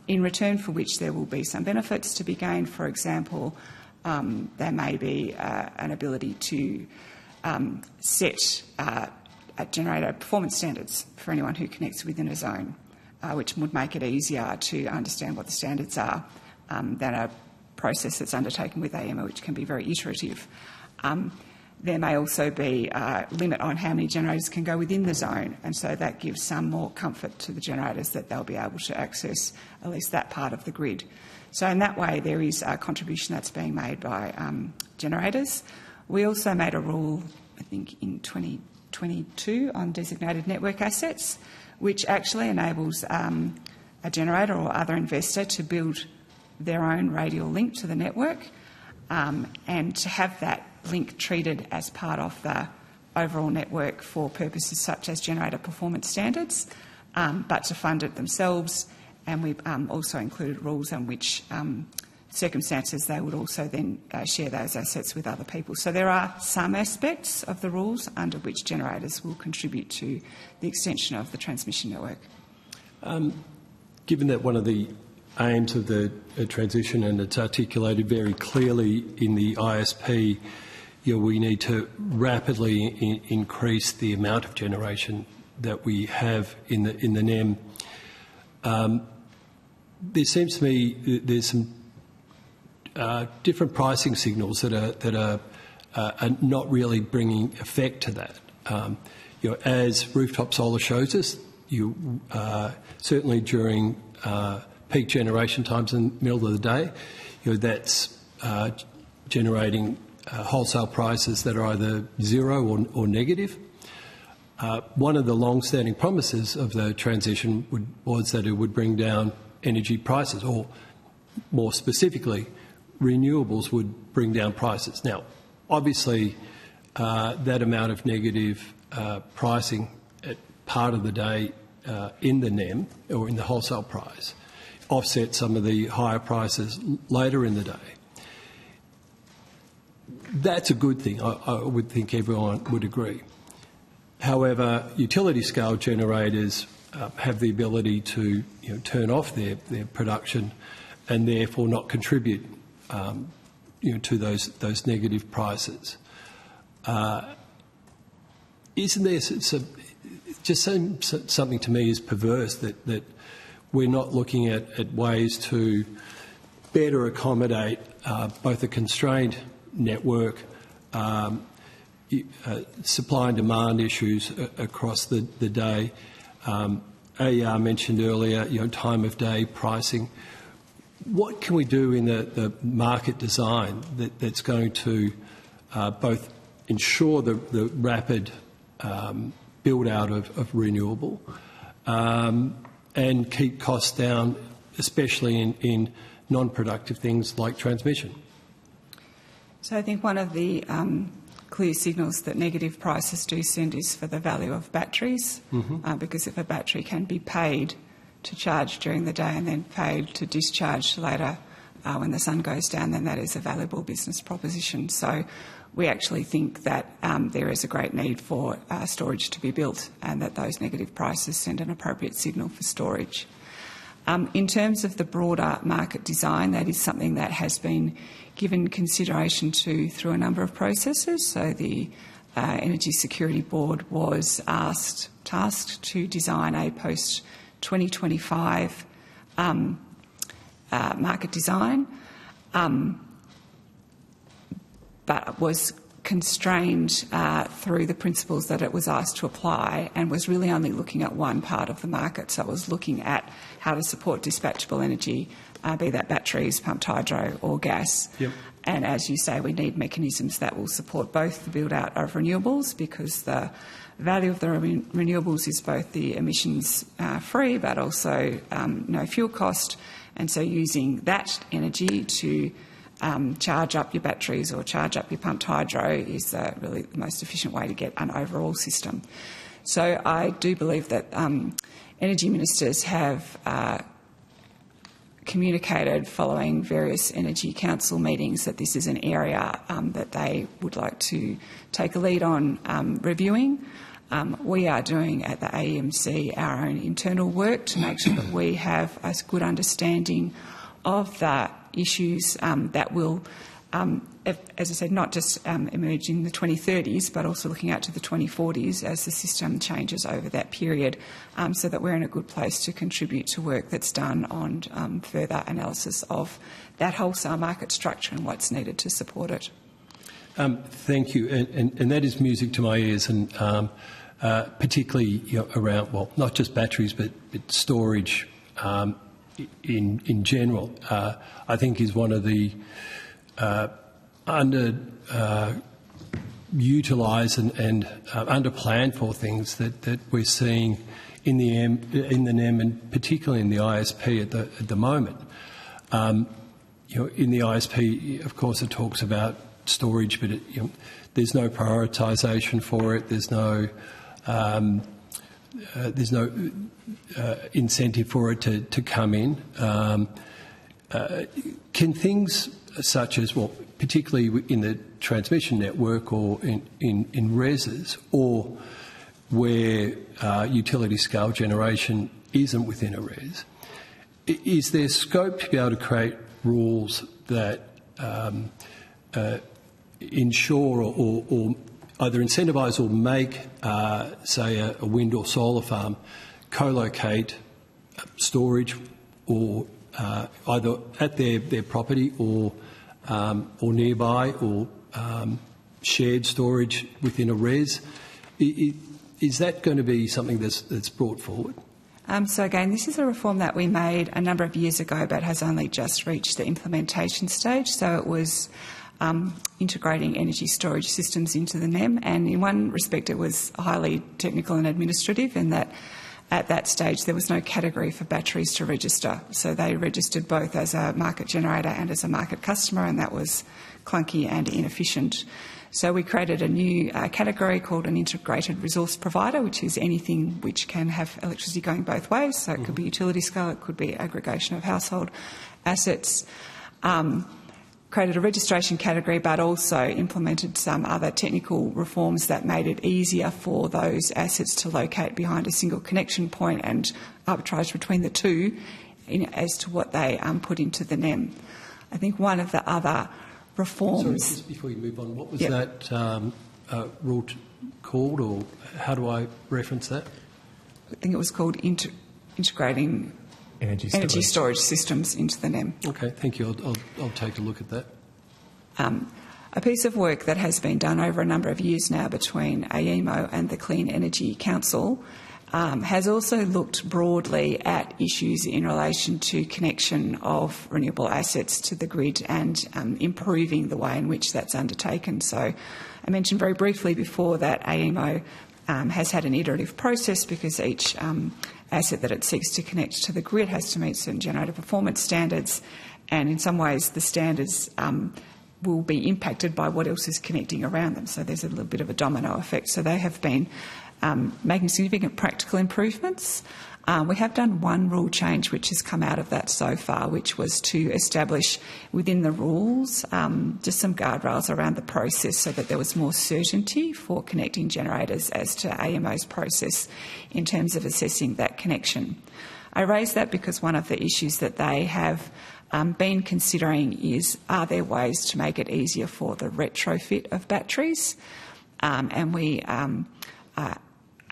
in return for which there will be some benefits to be gained. For example, there may be an ability to set generator performance standards for anyone who connects within a zone, which would make it easier to understand what the standards are than a process that's undertaken with AEMO, which can be very iterative. There may also be a limit on how many generators can go within the zone, and so that gives some more comfort to the generators that they'll be able to access at least that part of the grid. So in that way, there is a contribution that's being made by generators. We also made a rule, I think, in 2022 on designated network assets, which actually enables a generator or other investor to build their own radial link to the network, and to have that link treated as part of the overall network for purposes such as generator performance standards, but to fund it themselves. And we've also included rules on which circumstances they would also then share those assets with other people. So there are some aspects of the rules under which generators will contribute to the extension of the transmission network. Given that one of the aims of the transition, and it's articulated very clearly in the ISP, we need to rapidly increase the amount of generation that we have in the NEM. There seems to me there's some different pricing signals that are not really bringing effect to that. As rooftop solar shows us, certainly during peak generation times in the middle of the day, that's generating wholesale prices that are either zero or negative. One of the long-standing promises of the transition was that it would bring down energy prices, or more specifically, renewables would bring down prices. Now, obviously, that amount of negative pricing at part of the day in the NEM or in the wholesale price offset some of the higher prices later in the day. That's a good thing. I would think everyone would agree. However, utility scale generators have the ability to turn off their production and therefore not contribute to those negative prices. Isn't there just something to me is perverse that we're not looking at ways to better accommodate both a constrained network, supply and demand issues across the day, AER mentioned earlier, time of day pricing. What can we do in the market design that's going to both ensure the rapid build out of renewable and keep costs down, especially in non-productive things like transmission? So I think one of the clear signals that negative prices do send is for the value of batteries, because if a battery can be paid to charge during the day and then paid to discharge later when the sun goes down, then that is a valuable business proposition. So we actually think that there is a great need for storage to be built, and that those negative prices send an appropriate signal for storage. In terms of the broader market design, that is something that has been given consideration to through a number of processes. So the Energy Security Board was tasked to design a post-2025 market design, but was constrained through the principles that it was asked to apply, and was really only looking at one part of the market. So it was looking at how to support dispatchable energy, be that batteries, pumped hydro or gas. Yep. And as you say, we need mechanisms that will support both the build-out of renewables, because the value of the renewables is both the emissions free but also no fuel cost. And so using that energy to charge up your batteries or charge up your pumped hydro is really the most efficient way to get an overall system. So I do believe that energy ministers have communicated following various Energy Council meetings that this is an area that they would like to take a lead on reviewing. We are doing at the AEMC our own internal work to make sure that we have a good understanding of the issues that will, as I said, not just emerge in the 2030s, but also looking out to the 2040s as the system changes over that period, so that we're in a good place to contribute to work that's done on further analysis of that wholesale market structure and what's needed to support it. Thank you, and that is music to my ears, and particularly around, well, not just batteries but storage in general. I think is one of the utilised and under-planned for things that we're seeing in the NEM and particularly in the ISP at the moment. In the ISP, of course, it talks about storage, but there's no prioritisation for it. There's no incentive for it to come in. Can things such as, well, particularly in the transmission network or in reses, or where utility scale generation isn't within a res, is there scope to be able to create rules that ensure or either incentivise or make, say, a wind or solar farm co-locate storage or either at their property or nearby, or shared storage within a res? Is that going to be something that's brought forward? So again, this is a reform that we made a number of years ago but has only just reached the implementation stage. So it was integrating energy storage systems into the NEM, and in one respect it was highly technical and administrative in that at that stage there was no category for batteries to register. So they registered both as a market generator and as a market customer, and that was clunky and inefficient. So we created a new category called an integrated resource provider, which is anything which can have electricity going both ways. So it could be utility scale, it could be aggregation of household assets. Created a registration category, but also implemented some other technical reforms that made it easier for those assets to locate behind a single connection point and arbitrage between the two as to what they put into the NEM. I think one of the other reforms... Sorry, just before you move on, what was that rule called, or how do I reference that? I think it was called integrating energy storage systems into the NEM. Okay, thank you. I'll take a look at that. A piece of work that has been done over a number of years now between AEMO and the Clean Energy Council has also looked broadly at issues in relation to connection of renewable assets to the grid and improving the way in which that's undertaken. So I mentioned very briefly before that AEMO has had an iterative process because each asset that it seeks to connect to the grid has to meet certain generator performance standards, and in some ways the standards will be impacted by what else is connecting around them. So there's a little bit of a domino effect. So they have been making significant practical improvements. We have done one rule change which has come out of that so far, which was to establish within the rules just some guardrails around the process so that there was more certainty for connecting generators as to AEMO's process in terms of assessing that connection. I raise that because one of the issues that they have been considering is, are there ways to make it easier for the retrofit of batteries? And we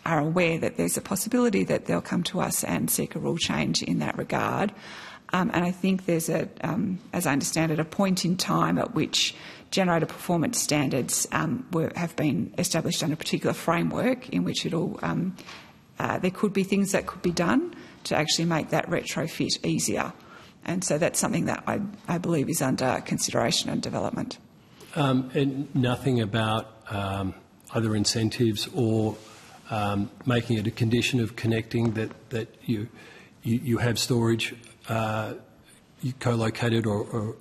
are aware that there's a possibility that they'll come to us and seek a rule change in that regard. And I think there's as I understand it, a point in time at which generator performance standards have been established under a particular framework in which there could be things that could be done to actually make that retrofit easier. And so that's something that I believe is under consideration and development. And nothing about other incentives or making it a condition of connecting that you have storage co-located or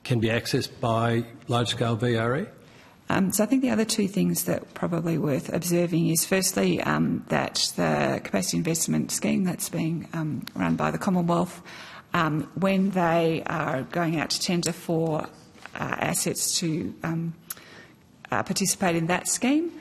can be accessed by large-scale VRE? So I think the other two things that probably worth observing is firstly that the capacity investment scheme that's being run by the Commonwealth, when they are going out to tender for assets to participate in that scheme,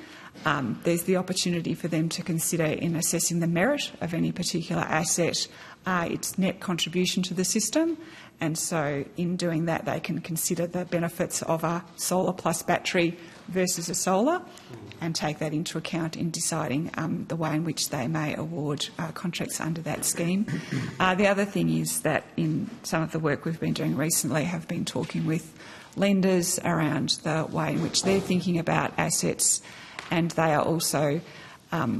there's the opportunity for them to consider in assessing the merit of any particular asset, its net contribution to the system, and so in doing that they can consider the benefits of a solar plus battery versus a solar and take that into account in deciding the way in which they may award contracts under that scheme. The other thing is that in some of the work we've been doing recently have been talking with lenders around the way in which they're thinking about assets, and they are also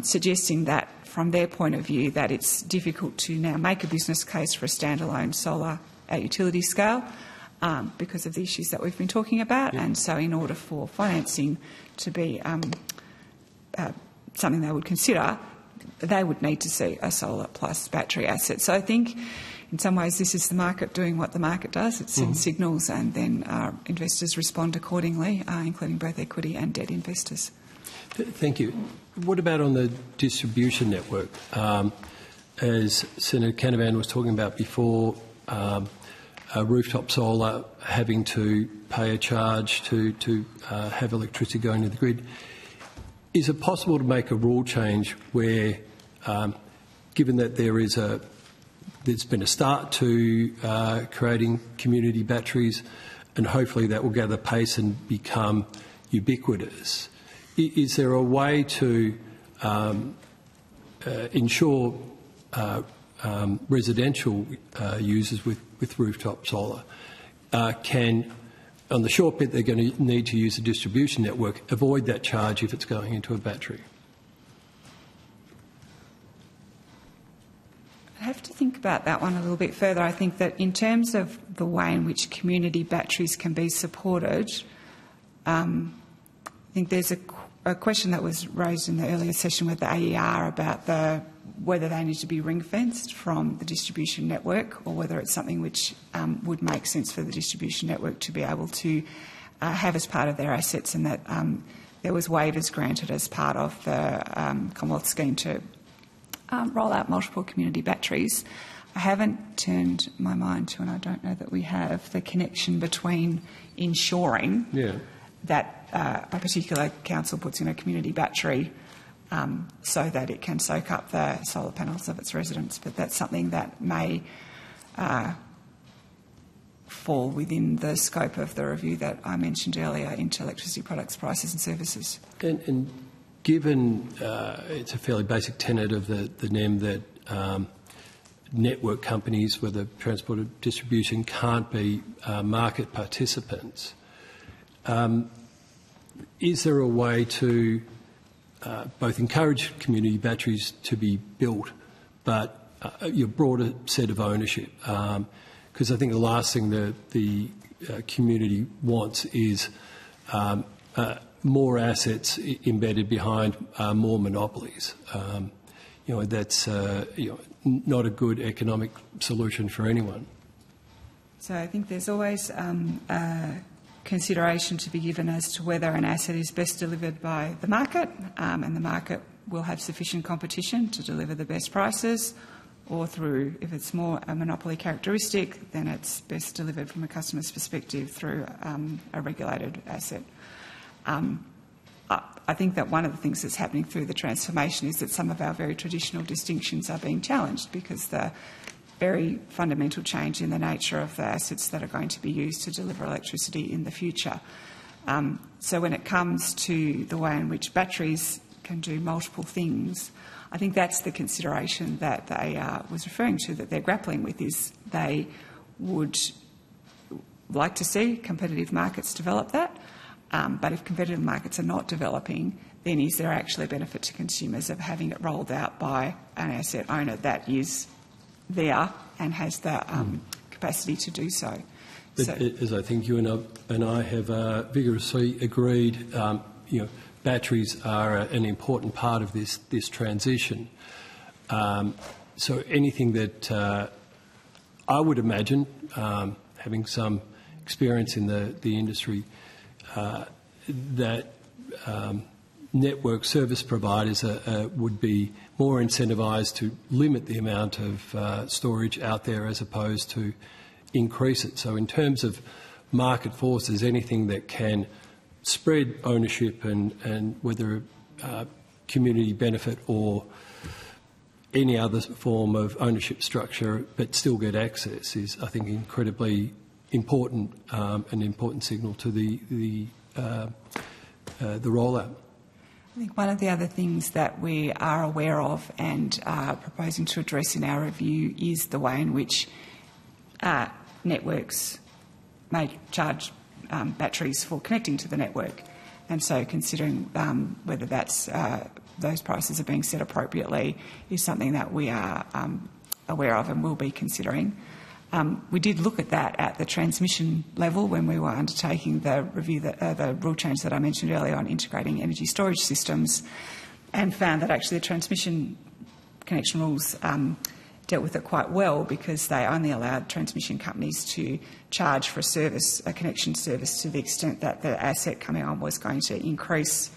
suggesting that from their point of view that it's difficult to now make a business case for a standalone solar at utility scale because of the issues that we've been talking about. And so in order for financing to be something they would consider, they would need to see a solar plus battery asset. So I think in some ways this is the market doing what the market does. It sends signals and then investors respond accordingly, including both equity and debt investors. Thank you. What about on the distribution network? As Senator Canavan was talking about before, rooftop solar having to pay a charge to have electricity going to the grid. Is it possible to make a rule change where, given that there's been a start to creating community batteries, and hopefully that will gather pace and become ubiquitous, is there a way to ensure residential users with rooftop solar can, on the short bit they're going to need to use a distribution network, avoid that charge if it's going into a battery? I have to think about that one a little bit further. I think that in terms of the way in which community batteries can be supported, I think there's a question that was raised in the earlier session with the AER about whether they need to be ring-fenced from the distribution network or whether it's something which would make sense for the distribution network to be able to have as part of their assets, and that there was waivers granted as part of the Commonwealth scheme to roll out multiple community batteries. I haven't turned my mind to, and I don't know that we have, the connection between ensuring that a particular council puts in a community battery so that it can soak up the solar panels of its residents. But that's something that may fall within the scope of the review that I mentioned earlier into electricity products, prices and services. And given it's a fairly basic tenet of the NEM that network companies, whether transport or distribution, can't be market participants, is there a way to both encourage community batteries to be built, but your broader set of ownership. Because I think the last thing the community wants is more assets embedded behind more monopolies. That's not a good economic solution for anyone. So I think there's always consideration to be given as to whether an asset is best delivered by the market, and the market will have sufficient competition to deliver the best prices, or through, if it's more a monopoly characteristic, then it's best delivered from a customer's perspective through a regulated asset. I think that one of the things that's happening through the transformation is that some of our very traditional distinctions are being challenged because the very fundamental change in the nature of the assets that are going to be used to deliver electricity in the future. So when it comes to the way in which batteries can do multiple things, I think that's the consideration that they was referring to, that they're grappling with, is they would like to see competitive markets develop that. But if competitive markets are not developing, then is there actually a benefit to consumers of having it rolled out by an asset owner that is there and has the capacity to do so? But as I think you and I have vigorously agreed, batteries are an important part of this transition. So anything that I would imagine, having some experience in the industry, that network service providers would be more incentivised to limit the amount of storage out there as opposed to increase it. So in terms of market forces, anything that can spread ownership and whether community benefit or any other form of ownership structure but still get access is, I think, incredibly important, an important signal to the rollout. I think one of the other things that we are aware of and are proposing to address in our review is the way in which networks may charge batteries for connecting to the network. And so considering whether that's those prices are being set appropriately is something that we are aware of and will be considering. We did look at that at the transmission level when we were undertaking the review, the rule change that I mentioned earlier on integrating energy storage systems, and found that actually the transmission connection rules dealt with it quite well because they only allowed transmission companies to charge for a connection service to the extent that the asset coming on was going to increase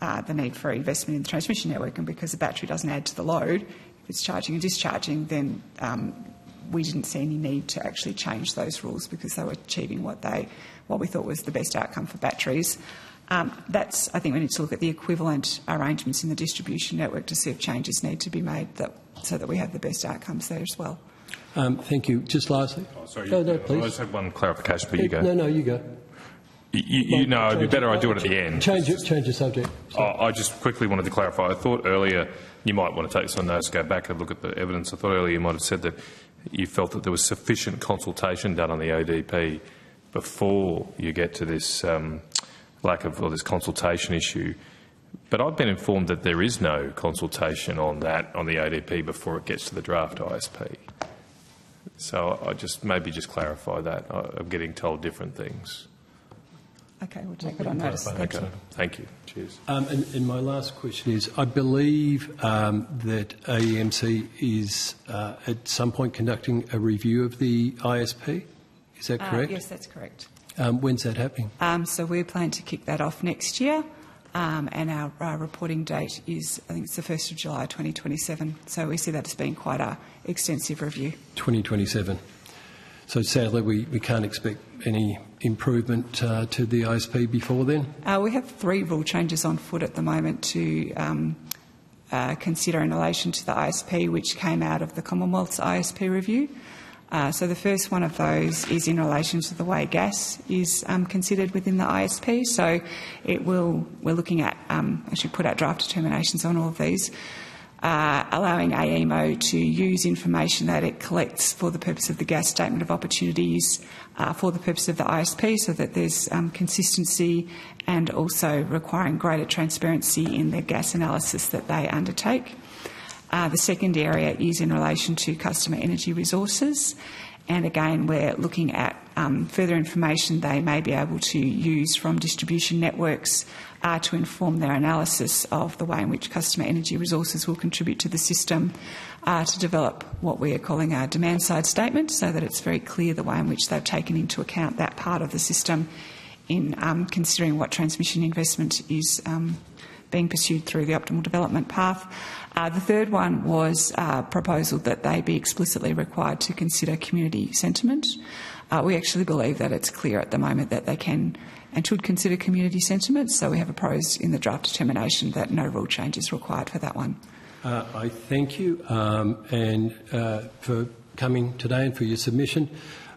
the need for investment in the transmission network, and because the battery doesn't add to the load, if it's charging and discharging, then we didn't see any need to actually change those rules because they were achieving what we thought was the best outcome for batteries. I think we need to look at the equivalent arrangements in the distribution network to see if changes need to be made so that we have the best outcomes there as well. Thank you. Just lastly. Oh, sorry, no, please. I just had one clarification, but you go. No, you go. You know, it'd be better I do it at the end. Change the subject. I just quickly wanted to clarify. I thought earlier, you might want to take some notes, go back and look at the evidence. I thought earlier you might have said that you felt that there was sufficient consultation done on the ODP before you get to this this consultation issue. But I've been informed that there is no consultation on that on the ODP before it gets to the draft ISP. So I just clarify that. I'm getting told different things. Okay, we'll take it on notice. Okay, thank you. Cheers. And my last question is, I believe that AEMC is at some point conducting a review of the ISP. Is that correct? Yes, that's correct. When's that happening? So we plan to kick that off next year, and our reporting date is, I think it's the 1st of July 2027. So we see that as being quite an extensive review. 2027. So sadly, we can't expect any improvement to the ISP before then? We have 3 rule changes on foot at the moment to consider in relation to the ISP, which came out of the Commonwealth's ISP review. So the first one of those is in relation to the way gas is considered within the ISP. So we're looking at, actually put out draft determinations on all of these. allowing AEMO to use information that it collects for the purpose of the gas statement of opportunities for the purpose of the ISP, so that there's consistency, and also requiring greater transparency in the gas analysis that they undertake. The second area is in relation to customer energy resources, and again we're looking at further information they may be able to use from distribution networks to inform their analysis of the way in which customer energy resources will contribute to the system, to develop what we are calling our demand-side statement, so that it's very clear the way in which they've taken into account that part of the system in considering what transmission investment is being pursued through the optimal development path. The third one was a proposal that they be explicitly required to consider community sentiment. We actually believe that it's clear at the moment that they can and should consider community sentiment, so we have proposed in the draft determination that no rule change is required for that one. I thank you and for coming today and for your submission.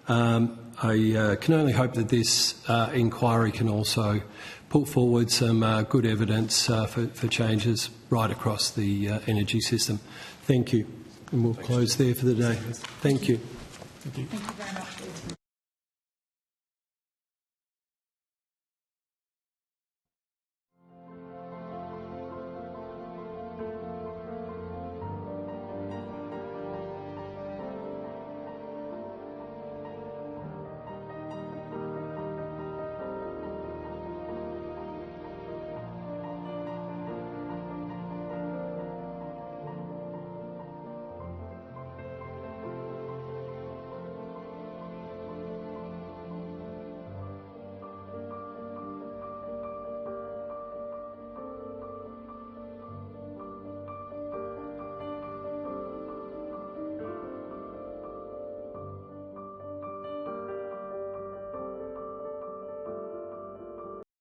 I can only hope that this inquiry can also put forward some good evidence for changes right across the energy system. Thank you. And we'll close there for the day. Thank you. Thank you. Thank you very much.